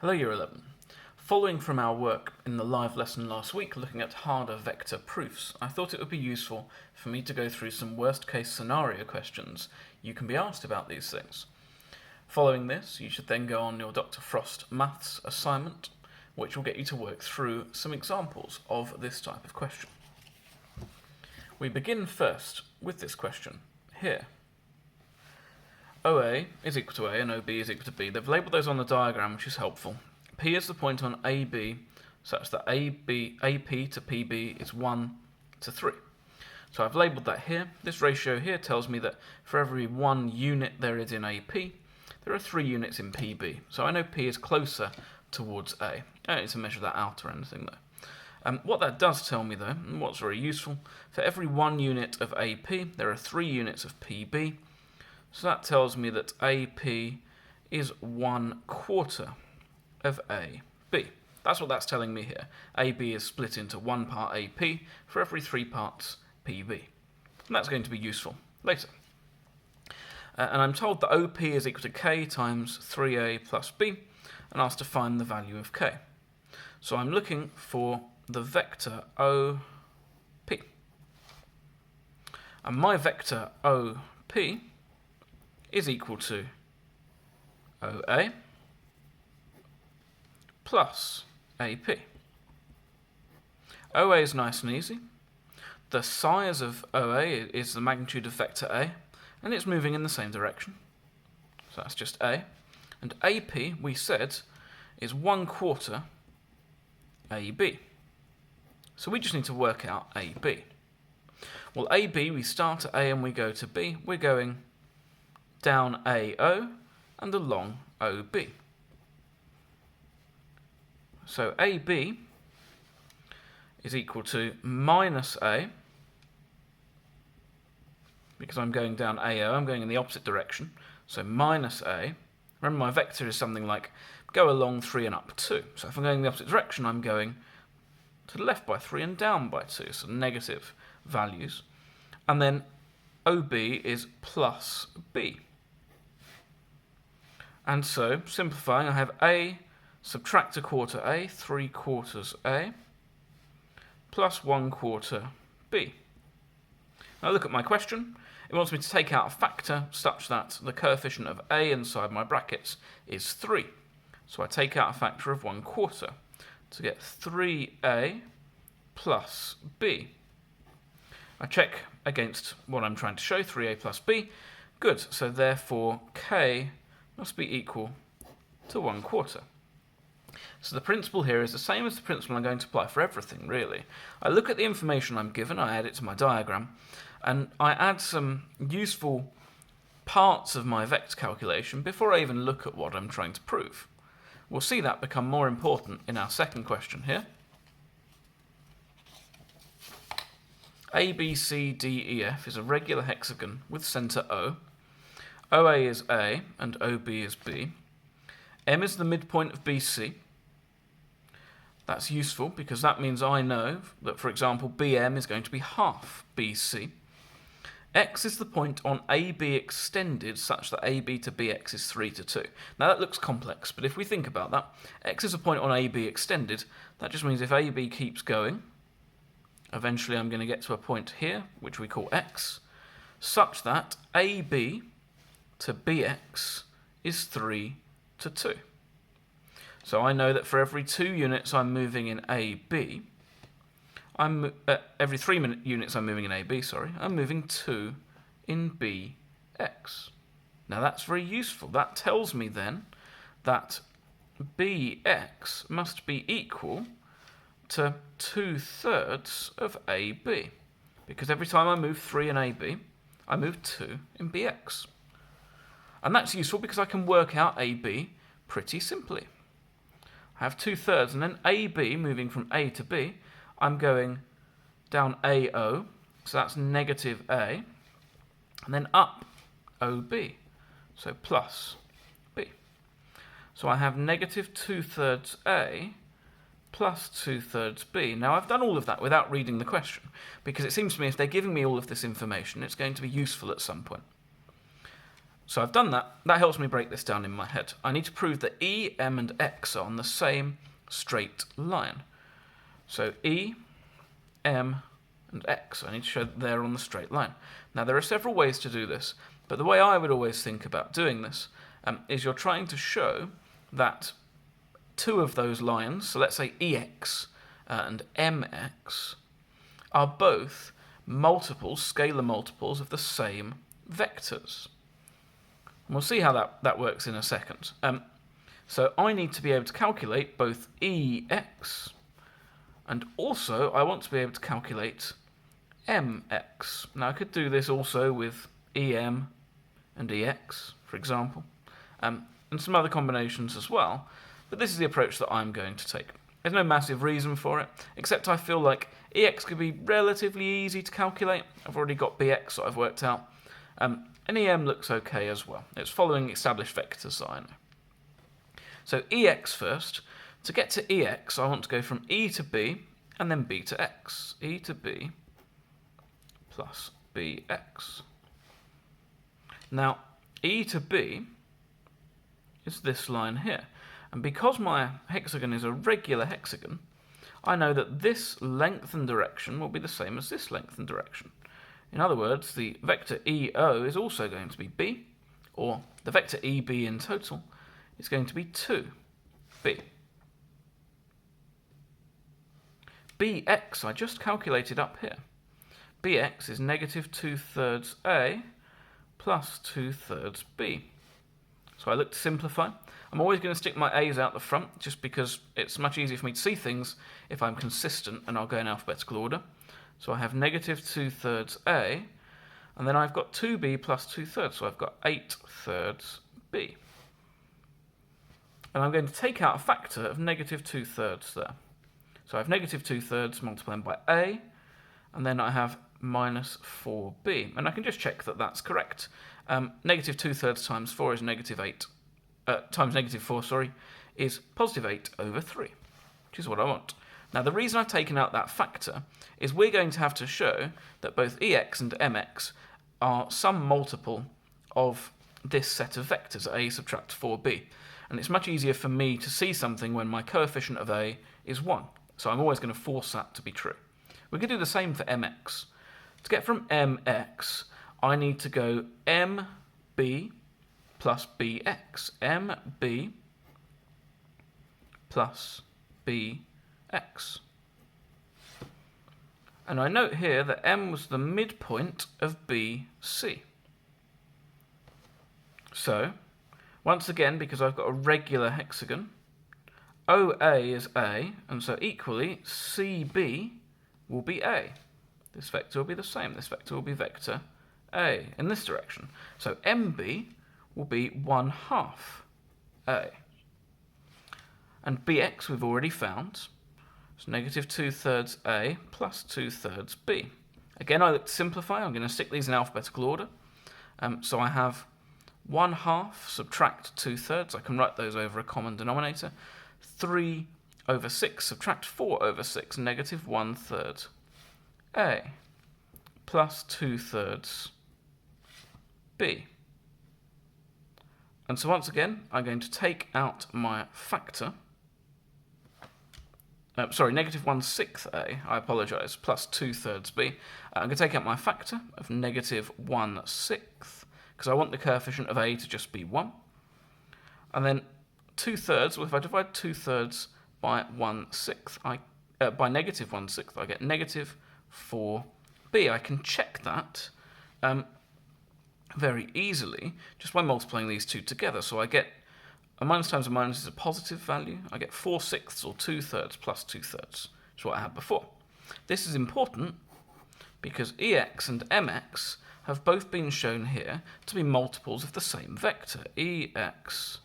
Hello Year 11. Following from our work in the live lesson last week looking at harder vector proofs, I thought it would be useful for me to go through some worst case scenario questions you can be asked about these things. Following this, you should then go on your Dr. Frost maths assignment, which will get you to work through some examples of this type of question. We begin first with this question here. OA is equal to A and OB is equal to B. They've labelled those on the diagram, which is helpful. P is the point on AB, such that AP to PB is 1 to 3. So I've labelled that here. This ratio here tells me that for every 1 unit there is in AP, there are 3 units in PB. So I know P is closer towards A. I don't need to measure that out or anything though. What that does tell me though, and what's very useful, for every 1 unit of AP, there are 3 units of PB. So that tells me that AP is 1/4 of AB. That's what that's telling me here. AB is split into 1 part AP for every 3 parts PB. And that's going to be useful later. And I'm told that OP is equal to K times 3A plus B, and asked to find the value of K. So I'm looking for the vector OP. And my vector OP is equal to OA plus AP. OA is nice and easy. The size of OA is the magnitude of vector A, and it's moving in the same direction. So that's just A. And AP, we said, is 1/4 AB. So we just need to work out AB. Well, AB, we start at A and we go to B. We're going down AO and along OB. So AB is equal to minus A, because I'm going down AO, I'm going in the opposite direction, so minus A. Remember, my vector is something like go along 3 and up 2. So if I'm going in the opposite direction, I'm going to the left by 3 and down by 2, so negative values. And then OB is plus B. And so, simplifying, I have A subtract 1/4 A, 3/4 A, plus 1/4 B. Now look at my question. It wants me to take out a factor such that the coefficient of A inside my brackets is 3. So I take out a factor of 1/4 to get 3A plus B. I check against what I'm trying to show, 3A plus B. Good, so therefore K must be equal to 1/4. So the principle here is the same as the principle I'm going to apply for everything, really. I look at the information I'm given, I add it to my diagram, and I add some useful parts of my vector calculation before I even look at what I'm trying to prove. We'll see that become more important in our second question here. ABCDEF is a regular hexagon with centre O. OA is A and OB is B. M is the midpoint of BC. That's useful because that means I know that, for example, BM is going to be half BC. X is the point on AB extended such that AB to BX is 3 to 2. Now that looks complex, but if we think about that, X is a point on AB extended. That just means if AB keeps going, eventually I'm going to get to a point here, which we call X, such that AB to BX is 3 to 2. So I know that for every 2 units I'm moving in AB, every 3 units I'm moving in AB, I'm moving 2 in BX. Now that's very useful. That tells me then that BX must be equal to 2/3 of AB, because every time I move 3 in AB, I move 2 in BX. And that's useful because I can work out AB pretty simply. I have 2/3, and then AB, moving from A to B, I'm going down AO, so that's negative A, and then up OB, so plus B. So I have negative 2/3 A plus 2/3 B. Now I've done all of that without reading the question, because it seems to me if they're giving me all of this information, it's going to be useful at some point. So I've done that. That helps me break this down in my head. I need to prove that E, M, and X are on the same straight line. So E, M, and X, I need to show that they're on the straight line. Now, there are several ways to do this, but the way I would always think about doing this is you're trying to show that two of those lines, so let's say EX and MX, are both multiples, scalar multiples of the same vectors. And we'll see how that works in a second. So I need to be able to calculate both EX, and also I want to be able to calculate MX. Now I could do this also with EM and EX, for example, and some other combinations as well, but this is the approach that I'm going to take. There's no massive reason for it, except I feel like EX could be relatively easy to calculate. I've already got BX that I've worked out, and EM looks okay as well. It's following established vectors that I know. So EX first. To get to EX, I want to go from E to B, and then B to X. E to B plus BX. Now, E to B is this line here. And because my hexagon is a regular hexagon, I know that this length and direction will be the same as this length and direction. In other words, the vector EO is also going to be B, or the vector EB in total is going to be 2B. BX, I just calculated up here. BX is negative 2/3 A plus 2/3 B. So I look to simplify. I'm always going to stick my A's out the front, just because it's much easier for me to see things if I'm consistent, and I'll go in alphabetical order. So I have negative 2/3 A, and then I've got 2B plus 2/3, so I've got 8/3 B. And I'm going to take out a factor of negative 2/3 there. So I have negative 2/3 multiplying by A, and then I have minus 4B. And I can just check that that's correct. Negative 2/3 times 4 is negative 8. Times negative 4, is positive 8/3, which is what I want. Now, the reason I've taken out that factor is we're going to have to show that both EX and MX are some multiple of this set of vectors, A subtract 4B. And it's much easier for me to see something when my coefficient of A is 1. So I'm always going to force that to be true. We could do the same for MX. To get from MX, I need to go MB plus BX. MB plus BX. And I note here that M was the midpoint of BC. So, once again, because I've got a regular hexagon, OA is A, and so equally CB will be A. This vector will be the same. This vector will be vector A in this direction. So MB will be 1/2 A. And BX we've already found. It's negative 2/3 A plus 2/3 B. Again, I look to simplify. I'm going to stick these in alphabetical order. So I have 1/2 subtract 2/3. I can write those over a common denominator. 3/6 subtract 4/6, negative 1/3 A plus 2/3 B. And so once again, I'm going to take out my factor. Negative 1/6 A, I apologise, plus 2/3 B. I'm going to take out my factor of negative 1/6, because I want the coefficient of A to just be 1. And then 2/3, well, if I divide 2/3 by 1/6, by negative 1/6, I get negative 4B. I can check that very easily just by multiplying these two together. So I get a minus times a minus is a positive value. I get 4/6 or 2/3 plus 2/3, which is what I had before. This is important because EX and MX have both been shown here to be multiples of the same vector. EX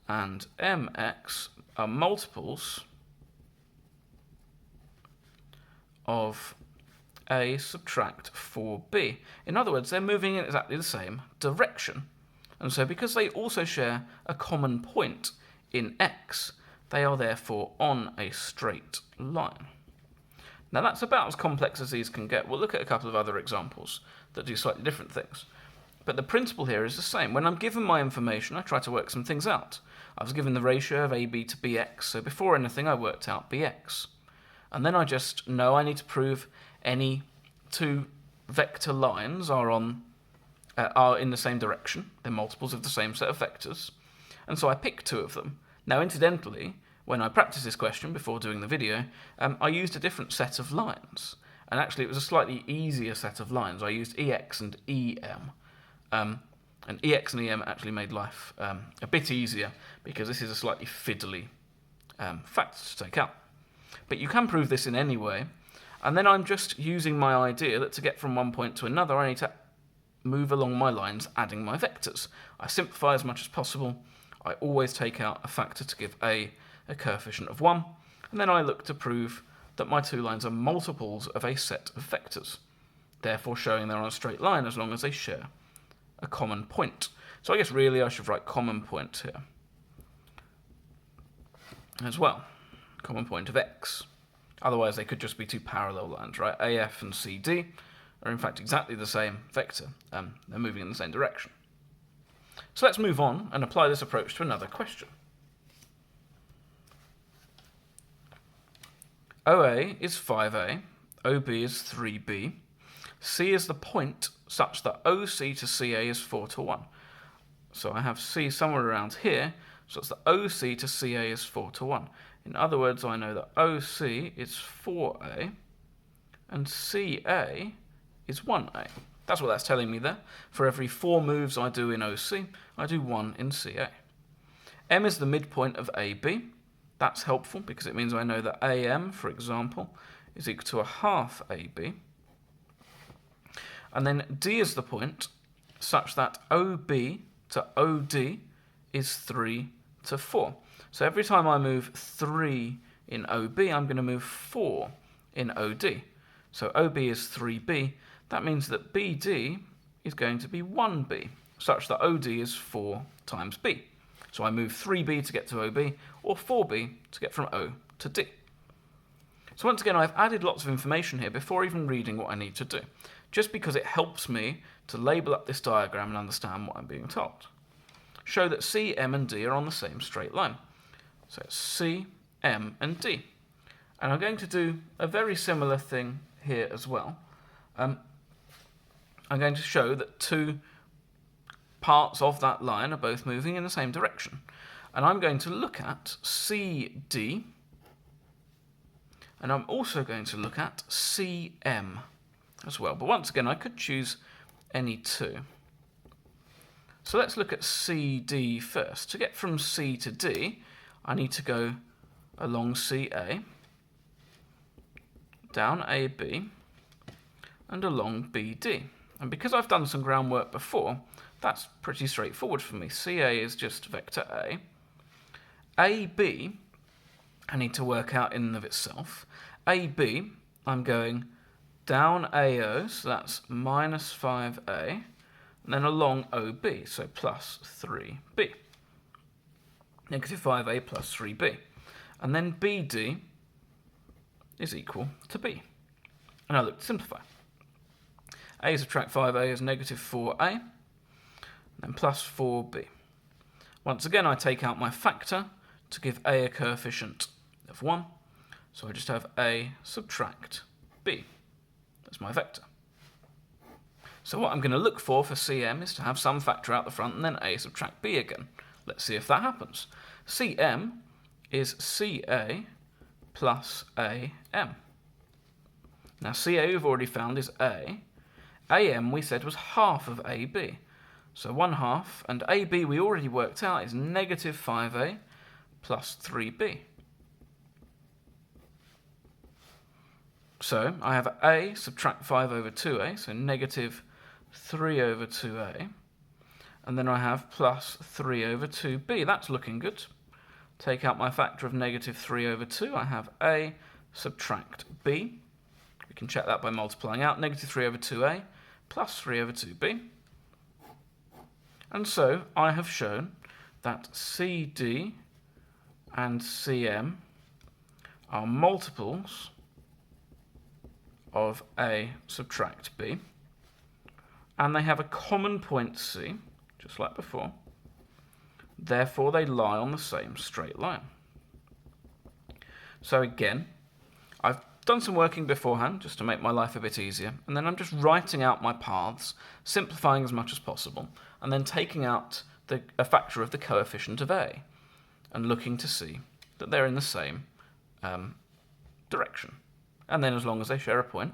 and MX are multiples of A subtract 4B. In other words, they're moving in exactly the same direction. And so because they also share a common point in X, they are therefore on a straight line. Now that's about as complex as these can get. We'll look at a couple of other examples that do slightly different things. But the principle here is the same. When I'm given my information, I try to work some things out. I was given the ratio of AB to BX, so before anything I worked out BX. And then I just know I need to prove any two vector lines are in the same direction. They're multiples of the same set of vectors. And so I pick two of them. Now, incidentally, when I practiced this question before doing the video, I used a different set of lines. And actually, it was a slightly easier set of lines. I used EX and EM. And EX and EM actually made life a bit easier because this is a slightly fiddly fact to take out. But you can prove this in any way. And then I'm just using my idea that to get from one point to another, I need to move along my lines, adding my vectors. I simplify as much as possible. I always take out a factor to give a coefficient of 1. And then I look to prove that my two lines are multiples of a set of vectors, therefore showing they're on a straight line as long as they share a common point. So I guess really I should write common point here as well. Common point of x. Otherwise they could just be two parallel lines, right? AF and CD are in fact exactly the same vector. They're moving in the same direction. So let's move on and apply this approach to another question. OA is 5A, OB is 3B, C is the point such that OC to CA is 4 to 1. So I have C somewhere around here, such that OC to CA is 4 to 1. In other words, I know that OC is 4A and CA is 1A. That's what that's telling me there. For every 4 moves I do in OC, I do 1 in CA. M is the midpoint of AB. That's helpful because it means I know that AM, for example, is equal to a half AB. And then D is the point such that OB to OD is 3 to 4. So every time I move 3 in OB, I'm going to move 4 in OD. So OB is 3B. That means that BD is going to be 1B, such that OD is 4 times B. So I move 3B to get to OB, or 4B to get from O to D. So once again, I've added lots of information here before even reading what I need to do, just because it helps me to label up this diagram and understand what I'm being told. Show that C, M, and D are on the same straight line. So it's C, M, and D. And I'm going to do a very similar thing here as well. I'm going to show that two parts of that line are both moving in the same direction. And I'm going to look at CD, and I'm also going to look at CM as well. But once again, I could choose any two. So let's look at CD first. To get from C to D, I need to go along CA, down AB, and along BD. And because I've done some groundwork before, that's pretty straightforward for me. CA is just vector A. AB, I need to work out in and of itself. AB, I'm going down AO, so that's minus 5A, and then along OB, so plus 3B. Negative 5A plus 3B. And then BD is equal to B. And I look to simplify. A subtract 5A is negative 4A, then plus 4B. Once again, I take out my factor to give A a coefficient of 1. So I just have A subtract B. That's my vector. So what I'm going to look for CM is to have some factor out the front and then A subtract B again. Let's see if that happens. CM is CA plus AM. Now CA we've already found is A. AM we said was half of AB. So 1/2, and AB we already worked out is negative 5A plus 3B. So I have A subtract 5 over 2A, so negative 3 over 2A. And then I have plus 3 over 2B. That's looking good. Take out my factor of negative 3 over 2. I have A subtract B. We can check that by multiplying out. Negative 3 over 2A plus 3 over 2B. And so I have shown that CD and CM are multiples of A subtract B. and they have a common point C, just like before. Therefore, they lie on the same straight line. So again, I've done some working beforehand just to make my life a bit easier, and then I'm just writing out my paths, simplifying as much as possible, and then taking out a factor of the coefficient of A, and looking to see that they're in the same direction. And then as long as they share a point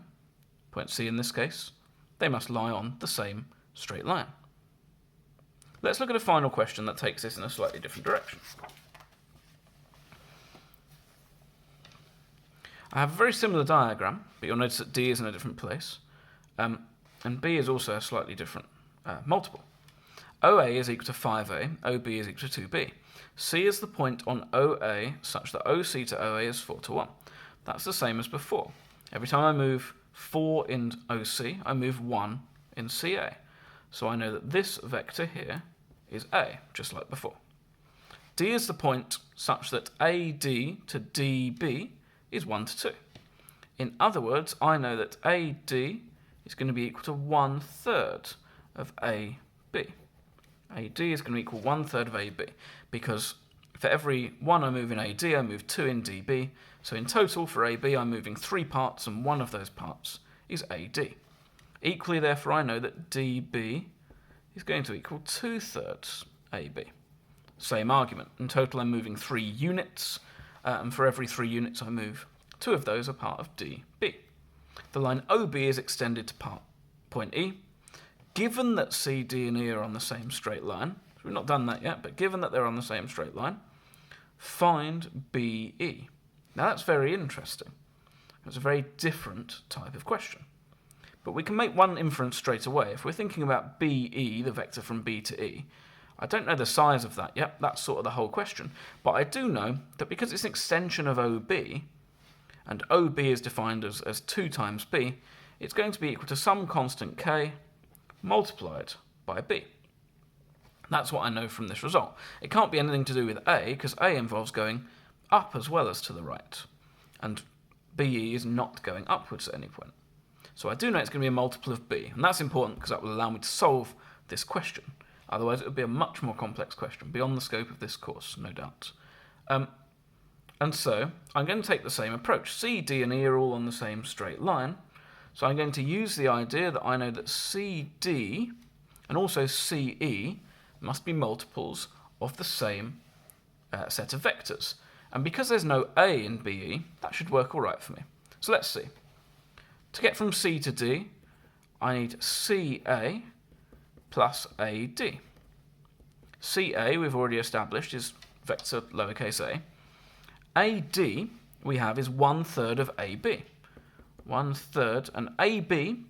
C in this case, they must lie on the same straight line. Let's look at a final question that takes this in a slightly different direction. I have a very similar diagram, but you'll notice that D is in a different place, and B is also a slightly different multiple. OA is equal to 5A, OB is equal to 2B. C is the point on OA such that OC to OA is 4 to 1. That's the same as before. Every time I move 4 in OC, I move 1 in CA. So I know that this vector here is A, just like before. D is the point such that AD to DB is 1 to 2. In other words, I know that AD is going to be equal to 1/3 of AB. AD is going to equal 1/3 of AB, because for every 1 I move in AD, I move 2 in DB. So in total, for AB, I'm moving 3 parts, and one of those parts is AD. Equally, therefore, I know that DB is going to equal 2/3 AB. Same argument. In total, I'm moving 3 units, and for every 3 units I move, 2 of those are part of DB. The line OB is extended to point E. Given that C, D, and E are on the same straight line, so we've not done that yet, but given that they're on the same straight line, find BE. Now that's very interesting. It's a very different type of question. But we can make one inference straight away. If we're thinking about BE, the vector from B to E, I don't know the size of that yet. That's sort of the whole question. But I do know that because it's an extension of OB, and OB is defined as 2 times B, it's going to be equal to some constant K multiplied by B. That's what I know from this result. It can't be anything to do with A, because A involves going up as well as to the right, and BE is not going upwards at any point. So I do know it's going to be a multiple of B, and that's important because that will allow me to solve this question. Otherwise it would be a much more complex question, beyond the scope of this course, no doubt. And so I'm going to take the same approach. C, D, and E are all on the same straight line, so I'm going to use the idea that I know that CD and also CE must be multiples of the same set of vectors. And because there's no A in BE, that should work all right for me. So let's see. To get from C to D, I need CA plus AD. CA, we've already established, is vector lowercase a. AD, we have, is 1/3 of AB. 1/3, and AB,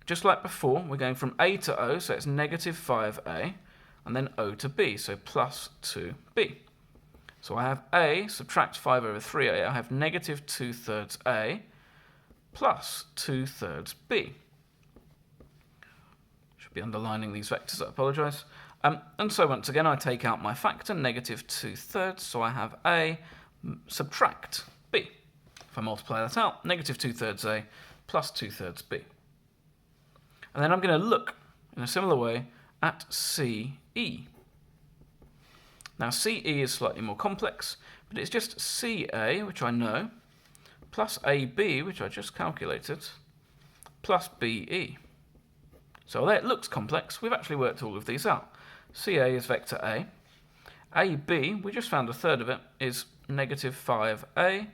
just like before, we're going from A to O, so it's negative 5A, and then O to B, so plus 2B. So I have A, subtract 5 over 3A, I have negative 2/3 A plus 2/3 B. Should be underlining these vectors, I apologise. And so once again, I take out my factor, negative 2/3, so I have A subtract B. If I multiply that out, negative 2/3 A plus 2/3 B. And then I'm going to look in a similar way at CE. Now CE is slightly more complex, but it's just CA, which I know, plus AB, which I just calculated, plus BE. So although it looks complex, we've actually worked all of these out. CA is vector A. AB, we just found 1/3 of it, is negative 5A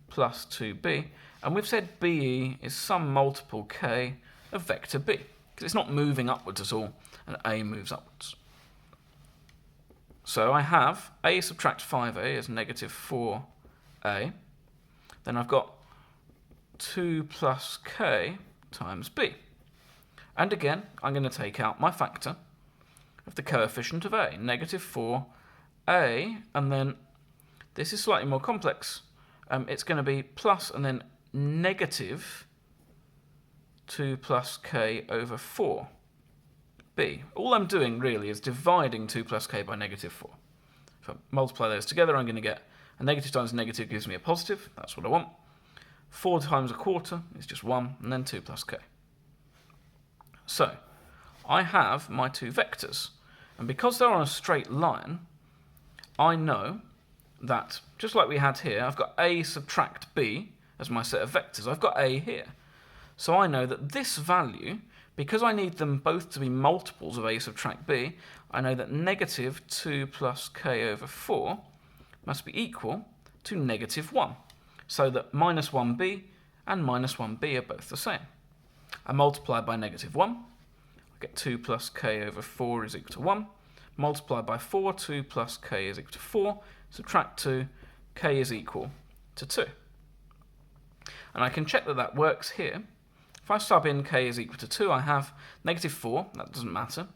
plus 2B. And we've said BE is some multiple K of vector B, because it's not moving upwards at all, and A moves upwards. So I have A subtract 5A is negative 4A. Then I've got 2 plus K times B. And again, I'm going to take out my factor of the coefficient of A, negative 4A, and then this is slightly more complex. It's going to be plus and then negative 2 plus K over 4B. All I'm doing really is dividing 2 plus K by negative 4. If I multiply those together, I'm going to get a negative times a negative gives me a positive. That's what I want. 4 times 1/4 is just 1, and then 2 plus K. So, I have my two vectors, and because they're on a straight line, I know that, just like we had here, I've got A subtract B as my set of vectors. I've got A here. So I know that this value, because I need them both to be multiples of A subtract B, I know that negative 2 plus k over 4 must be equal to negative 1. So that minus 1b and minus 1b are both the same. I multiply by negative 1. I get 2 plus k over 4 is equal to 1. Multiply by 4, 2 plus k is equal to 4. Subtract 2, k is equal to 2. And I can check that that works here. If I sub in k is equal to 2, I have negative 4, that doesn't matter,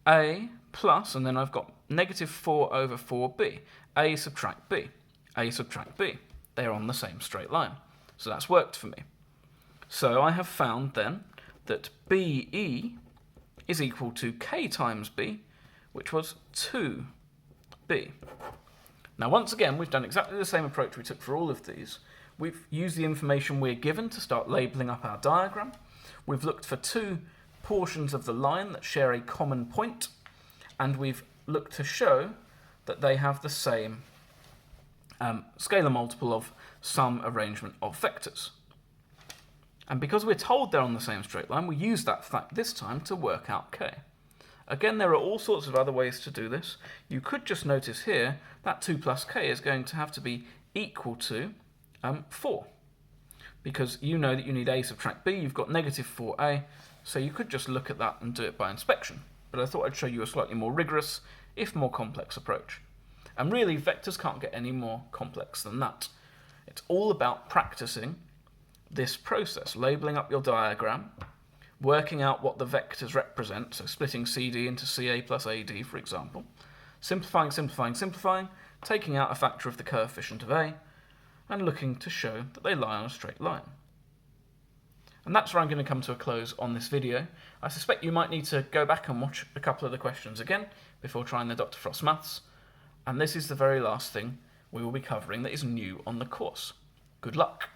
a plus, and then I've got negative 4 over 4b. A subtract b. A subtract b. They're on the same straight line. So that's worked for me. So I have found then that BE is equal to k times b, which was 2b. Now once again, we've done exactly the same approach we took for all of these. We've used the information we're given to start labelling up our diagram. We've looked for two portions of the line that share a common point, and we've looked to show that they have the same scalar multiple of some arrangement of vectors. And because we're told they're on the same straight line, we use that fact this time to work out k. Again, there are all sorts of other ways to do this. You could just notice here that 2 plus k is going to have to be equal to 4. Because you know that you need a subtract b, you've got negative 4a, so you could just look at that and do it by inspection. But I thought I'd show you a slightly more rigorous, if more complex approach. And really, vectors can't get any more complex than that. It's all about practicing this process, labelling up your diagram, working out what the vectors represent, so splitting CD into CA plus AD, for example, simplifying, simplifying, simplifying, taking out a factor of the coefficient of A, and looking to show that they lie on a straight line. And that's where I'm going to come to a close on this video. I suspect you might need to go back and watch a couple of the questions again before trying the Dr. Frost Maths, and this is the very last thing we will be covering that is new on the course. Good luck!